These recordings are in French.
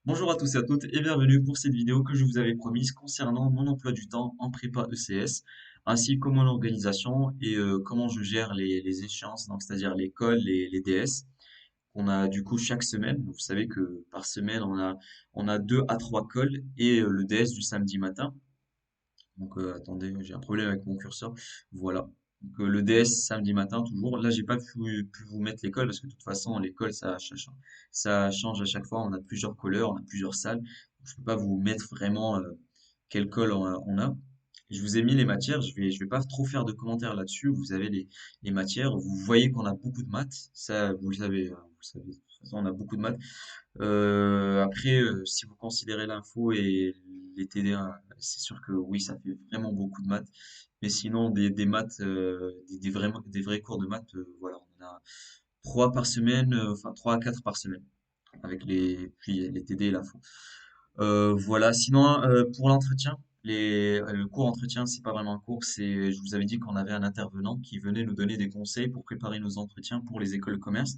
Bonjour à tous et à toutes et bienvenue pour cette vidéo que je vous avais promise concernant mon emploi du temps en prépa ECS, ainsi que mon organisation et comment je gère les échéances, donc c'est-à-dire l'école, les DS, qu'on a du coup chaque semaine. Vous savez que par semaine on a 2 à 3 calls et le DS du samedi matin. Donc attendez, j'ai un problème avec mon curseur. Voilà. Donc le DS samedi matin toujours. Là j'ai pas pu vous mettre l'école parce que de toute façon l'école ça change à chaque fois. On a plusieurs couleurs, on a plusieurs salles. Donc, je peux pas vous mettre vraiment quelle colle on a. Je vous ai mis les matières. Je vais pas trop faire de commentaires là-dessus. Vous avez les matières. Vous voyez qu'on a beaucoup de maths. Ça vous le savez. Vous le savez. De toute façon on a beaucoup de maths. Après, si vous considérez l'info et les TD1, c'est sûr que oui, ça fait vraiment beaucoup de maths. Mais sinon, des maths, des vrais cours de maths, voilà, on en a 3 par semaine, enfin 3 à 4 par semaine, avec puis les TD et l'info. Voilà, sinon, pour l'entretien, le cours entretien, c'est pas vraiment un cours, je vous avais dit qu'on avait un intervenant qui venait nous donner des conseils pour préparer nos entretiens pour les écoles de commerce.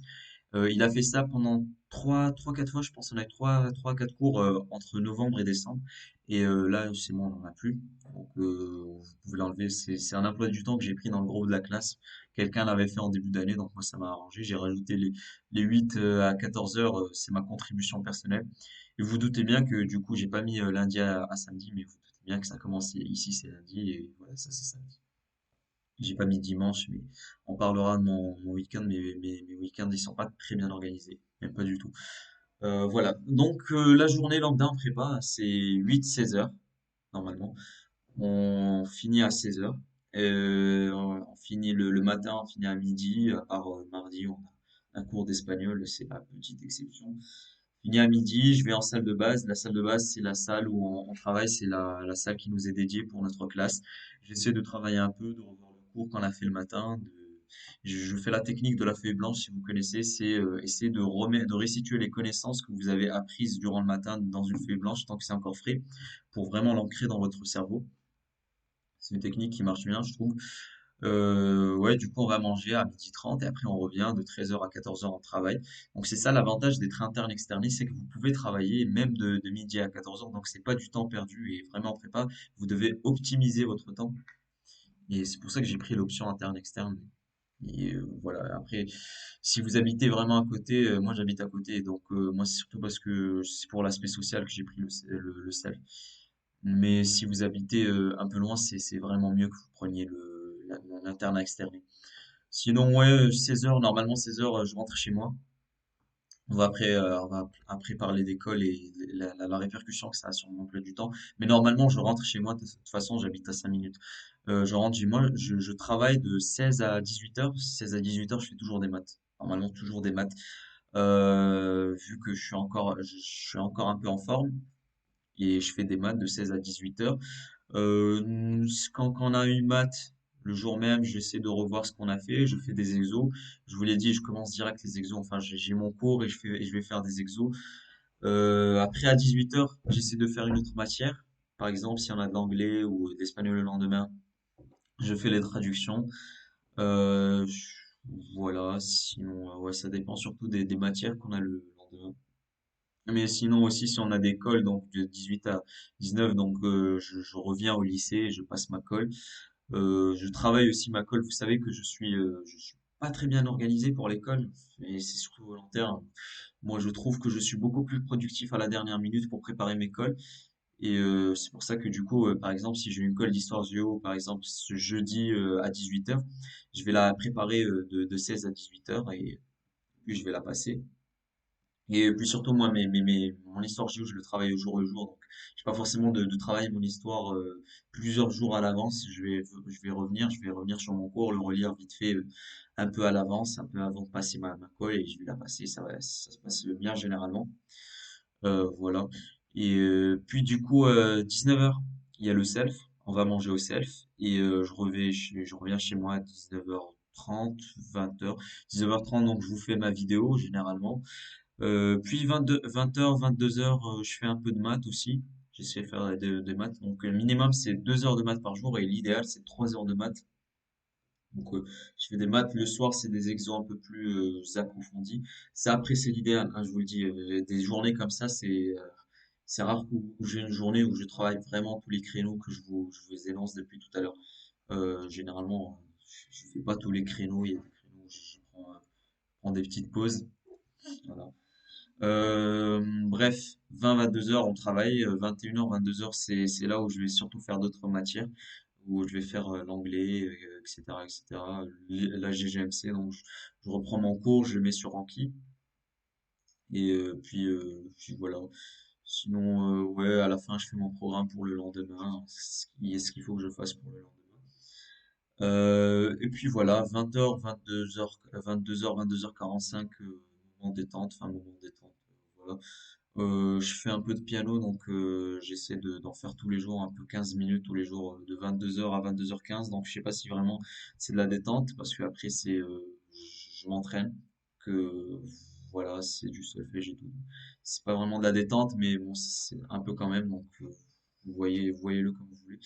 Il a fait ça pendant 4 fois, je pense. On a eu 4 cours entre novembre et décembre. Et là, c'est bon, on n'en a plus. Donc, vous pouvez l'enlever. C'est un emploi du temps que j'ai pris dans le groupe de la classe. Quelqu'un l'avait fait en début d'année, donc moi, ça m'a arrangé. J'ai rajouté les 8 à 14 heures. C'est ma contribution personnelle. Et vous doutez bien que du coup, j'ai pas mis lundi à samedi, mais vous doutez bien que ça commence ici, c'est lundi. Et voilà, ça, c'est samedi. J'ai pas mis dimanche, mais on parlera de mon week-end, mais mes week-ends, ils sont pas très bien organisés, même pas du tout. Voilà, donc la journée lambda en prépa, c'est 8-16 heures, normalement. On finit à 16 heures. On finit le matin, on finit à midi, à part mardi, on a un cours d'espagnol, c'est la petite exception. Fini à midi, je vais en salle de base. La salle de base, c'est la salle où on travaille, c'est la salle qui nous est dédiée pour notre classe. J'essaie de travailler un peu, de revoir le cours qu'on a fait le matin. Je fais la technique de la feuille blanche, si vous connaissez, c'est essayer de restituer les connaissances que vous avez apprises durant le matin dans une feuille blanche tant que c'est encore frais, pour vraiment l'ancrer dans votre cerveau. C'est une technique qui marche bien, je trouve. Ouais, du coup, on va manger à 12h30 et après on revient de 13 heures à 14 heures en travail. Donc c'est ça l'avantage d'être interne externé, c'est que vous pouvez travailler même de midi à 14 heures. Donc c'est pas du temps perdu et vraiment en prépa, vous devez optimiser votre temps. Et c'est pour ça que j'ai pris l'option interne externe. Et voilà. Après, si vous habitez vraiment à côté, moi j'habite à côté, donc moi c'est surtout parce que c'est pour l'aspect social que j'ai pris le self. Mais si vous habitez un peu loin, c'est vraiment mieux que vous preniez l'interne externe. Sinon, ouais, 16 heures, normalement 16 heures, je rentre chez moi. On va après parler d'école et la répercussion que ça a sur mon emploi du temps. Mais normalement, je rentre chez moi. De toute façon, j'habite à 5 minutes. Je rentre chez moi. Je travaille de 16 à 18 heures. 16 à 18 heures, je fais toujours des maths. Normalement, toujours des maths. Vu que je suis encore un peu en forme et je fais des maths de 16 à 18 heures. Quand on a une maths, le jour même, j'essaie de revoir ce qu'on a fait, je fais des exos. Je vous l'ai dit, je commence direct les exos, enfin j'ai mon cours et je vais faire des exos. Après à 18 heures, j'essaie de faire une autre matière. Par exemple, si on a de l'anglais ou d'espagnol le lendemain, je fais les traductions. Voilà, sinon, ouais, ça dépend surtout des matières qu'on a le lendemain. Mais sinon aussi, si on a des cols, donc de 18 à 19, donc je reviens au lycée, je passe ma colle. Je travaille aussi ma colle. Vous savez que je suis pas très bien organisé pour l'école, et c'est surtout volontaire. Moi, je trouve que je suis beaucoup plus productif à la dernière minute pour préparer mes colles. Et c'est pour ça que du coup, par exemple, si j'ai une colle d'histoire géo, par exemple, ce jeudi à 18 heures, je vais la préparer de 16 à 18 heures et puis je vais la passer. Et puis surtout, moi, mon histoire géo, je le travaille au jour le jour. Donc, j'ai pas forcément de travailler mon histoire plusieurs jours à l'avance. Je vais revenir sur mon cours, le relire vite fait un peu à l'avance, un peu avant de passer ma colle et je vais la passer. Ça se passe bien généralement. Voilà. Et puis du coup, 19 heures, il y a le self. On va manger au self. Et je reviens chez moi à 19h30, 20 heures. 19h30, donc je vous fais ma vidéo généralement. Puis 20h, 22 heures, je fais un peu de maths aussi. J'essaie de faire des maths. Donc, le minimum, c'est 2 heures de maths par jour et l'idéal, c'est 3 heures de maths. Donc, je fais des maths. Le soir, c'est des exos un peu plus approfondis. Ça, après, c'est l'idéal, hein, je vous le dis. Des journées comme ça, C'est rare où j'ai une journée où je travaille vraiment tous les créneaux que je vous énonce depuis tout à l'heure. Généralement, je fais pas tous les créneaux. Il y a des créneaux où je prends des petites pauses. Voilà. Bref, 20-22 heures on travaille, 21 heures 22 heures c'est là où je vais surtout faire d'autres matières, où je vais faire l'anglais, etc., etc. La GGMC, donc je reprends mon cours, je le mets sur Anki, et puis voilà. Sinon, ouais, à la fin, je fais mon programme pour le lendemain, ce qu'il faut que je fasse pour le lendemain. Et puis voilà, 20 heures 22 heures 22 heures moment détente, enfin moment détente, voilà. Je fais un peu de piano, donc j'essaie d'en faire tous les jours, un peu 15 minutes tous les jours, de 22 heures à 22h15. Donc je sais pas si vraiment c'est de la détente, parce que après je m'entraîne, que voilà, c'est du solfège et tout. C'est pas vraiment de la détente, mais bon, c'est un peu quand même, donc voyez-le comme vous voulez.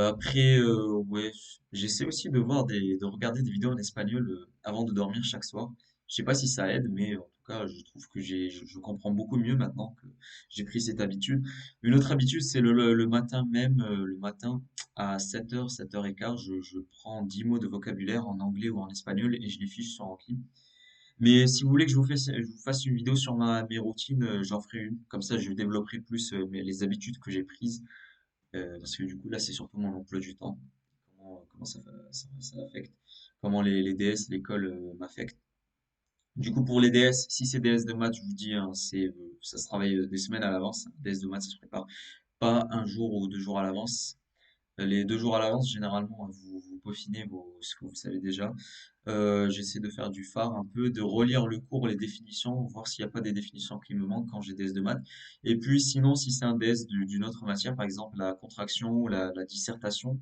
Après, ouais, j'essaie aussi de regarder des vidéos en espagnol avant de dormir chaque soir. Je sais pas si ça aide, mais en tout cas, je trouve que je comprends beaucoup mieux maintenant que j'ai pris cette habitude. Une autre habitude, c'est le matin même, le matin à 7h, 7h15, je prends 10 mots de vocabulaire en anglais ou en espagnol et je les fiche sur Anki. Mais si vous voulez que je vous fasse une vidéo sur mes routines, j'en ferai une. Comme ça, je développerai plus les habitudes que j'ai prises. Parce que du coup, là, c'est surtout mon emploi du temps. Comment ça affecte. Comment les DS, l'école m'affectent. Du coup, pour les DS, si c'est DS de maths, je vous dis, hein, ça se travaille des semaines à l'avance. DS de maths, ça se prépare pas un jour ou 2 jours à l'avance. Les 2 jours à l'avance, généralement, vous peaufinez ce que vous savez déjà. J'essaie de faire du phare un peu, de relire le cours, les définitions, voir s'il n'y a pas des définitions qui me manquent quand j'ai DS de maths. Et puis sinon, si c'est un DS d'une autre matière, par exemple la contraction ou la dissertation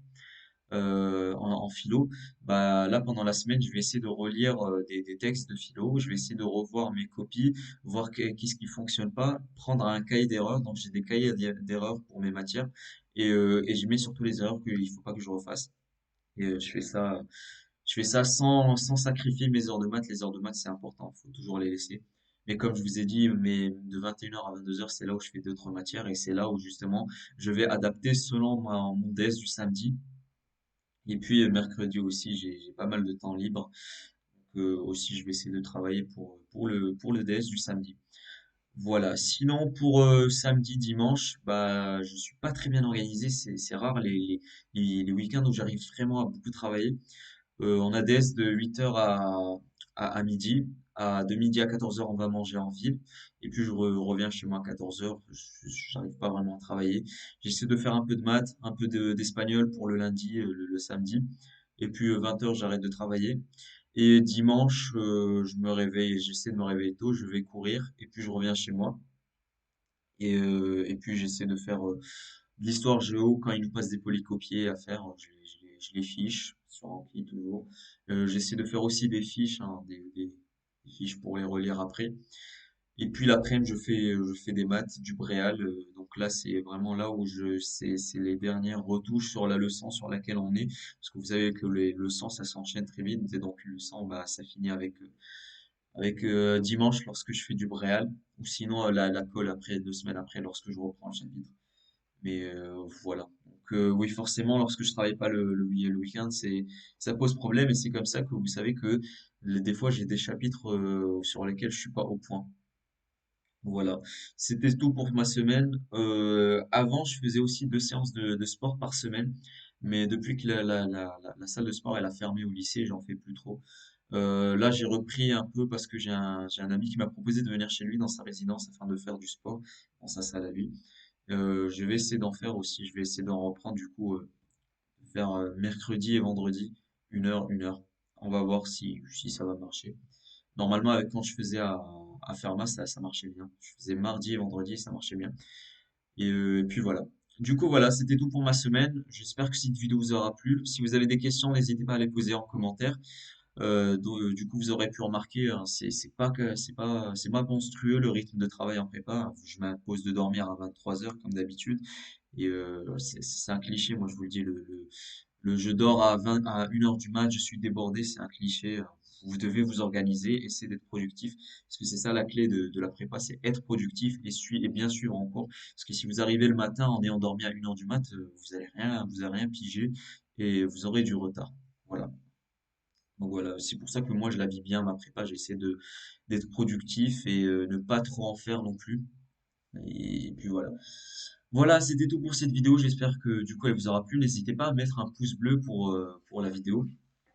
en philo, bah là pendant la semaine, je vais essayer de relire des textes de philo, je vais essayer de revoir mes copies, voir qu'est-ce qui fonctionne pas, prendre un cahier d'erreurs. Donc j'ai des cahiers d'erreurs pour mes matières et je mets surtout les erreurs qu'il faut pas que je refasse. Et je fais ça sans sacrifier mes heures de maths. Les heures de maths, c'est important, faut toujours les laisser. Mais comme je vous ai dit, de 21 heures à 22 heures, c'est là où je fais d'autres matières et c'est là où justement je vais adapter selon mon DES du samedi. Et puis mercredi aussi, j'ai pas mal de temps libre. Donc aussi, je vais essayer de travailler pour le DS du samedi. Voilà. Sinon, pour samedi, dimanche, bah, je suis pas très bien organisé. C'est rare les week-ends où j'arrive vraiment à beaucoup travailler. On a DS de 8 heures à midi. De midi à 14 heures, on va manger en ville. Et puis, je reviens chez moi à 14 heures. J'arrive pas vraiment à travailler. J'essaie de faire un peu de maths, un peu d'espagnol pour le lundi, le samedi. Et puis, 20 heures, j'arrête de travailler. Et dimanche, je me réveille, j'essaie de me réveiller tôt, je vais courir. Et puis, je reviens chez moi. Et puis, j'essaie de faire de l'histoire géo, quand il nous passe des polycopiés à faire, je les fiche sur Anki toujours. J'essaie de faire aussi des fiches, hein, des fiches pour les relire après. Et puis l'après-midi, je fais des maths, du Bréal. Donc là, c'est vraiment là où c'est les dernières retouches sur la leçon sur laquelle on est. Parce que vous savez que les leçons, ça s'enchaîne très vite. Et donc, une leçon, bah, ça finit avec dimanche lorsque je fais du Bréal. Ou sinon, la colle après, 2 semaines après, lorsque je reprends le chapitre. Mais voilà. Donc oui, forcément, lorsque je travaille pas le week-end, ça pose problème et c'est comme ça que vous savez que des fois j'ai des chapitres sur lesquels je suis pas au point. Voilà. C'était tout pour ma semaine. Avant, je faisais aussi 2 séances de sport par semaine, mais depuis que la salle de sport elle a fermé au lycée, j'en fais plus trop. Là, j'ai repris un peu parce que j'ai un ami qui m'a proposé de venir chez lui dans sa résidence afin de faire du sport dans sa salle à lui. Je vais essayer d'en faire aussi. Je vais essayer d'en reprendre du coup vers mercredi et vendredi, 1 heure, 1 heure. On va voir si ça va marcher. Normalement, avec quand je faisais à Fermat, ça marchait bien. Je faisais mardi et vendredi et ça marchait bien. Et puis voilà. Du coup, voilà, c'était tout pour ma semaine. J'espère que cette vidéo vous aura plu. Si vous avez des questions, n'hésitez pas à les poser en commentaire. Du coup, vous aurez pu remarquer, hein, c'est pas monstrueux le rythme de travail en prépa. Je m'impose de dormir à 23 heures comme d'habitude. Et c'est un cliché, moi je vous le dis, je dors à 1 heure du mat, je suis débordé, c'est un cliché. vous devez vous organiser, essayer d'être productif, parce que c'est ça la clé de la prépa, c'est être productif et bien suivre en cours. Parce que si vous arrivez le matin en ayant dormi à 1 heure du mat, vous allez rien piger et vous aurez du retard. Voilà. Donc voilà, c'est pour ça que moi je la vis bien ma prépa, j'essaie d'être productif et ne pas trop en faire non plus. Et puis voilà. Voilà, c'était tout pour cette vidéo. J'espère que du coup elle vous aura plu. N'hésitez pas à mettre un pouce bleu pour la vidéo.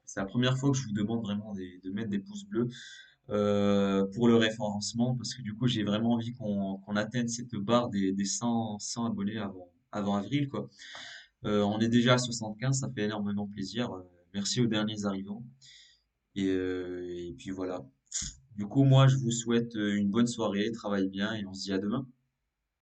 C'est la première fois que je vous demande vraiment de mettre des pouces bleus pour le référencement parce que du coup j'ai vraiment envie qu'on atteigne cette barre des 100 abonnés avant avril quoi. On est déjà à 75, ça fait énormément plaisir. Merci aux derniers arrivants. Et puis voilà. Du coup, moi, je vous souhaite une bonne soirée, travaille bien et on se dit à demain.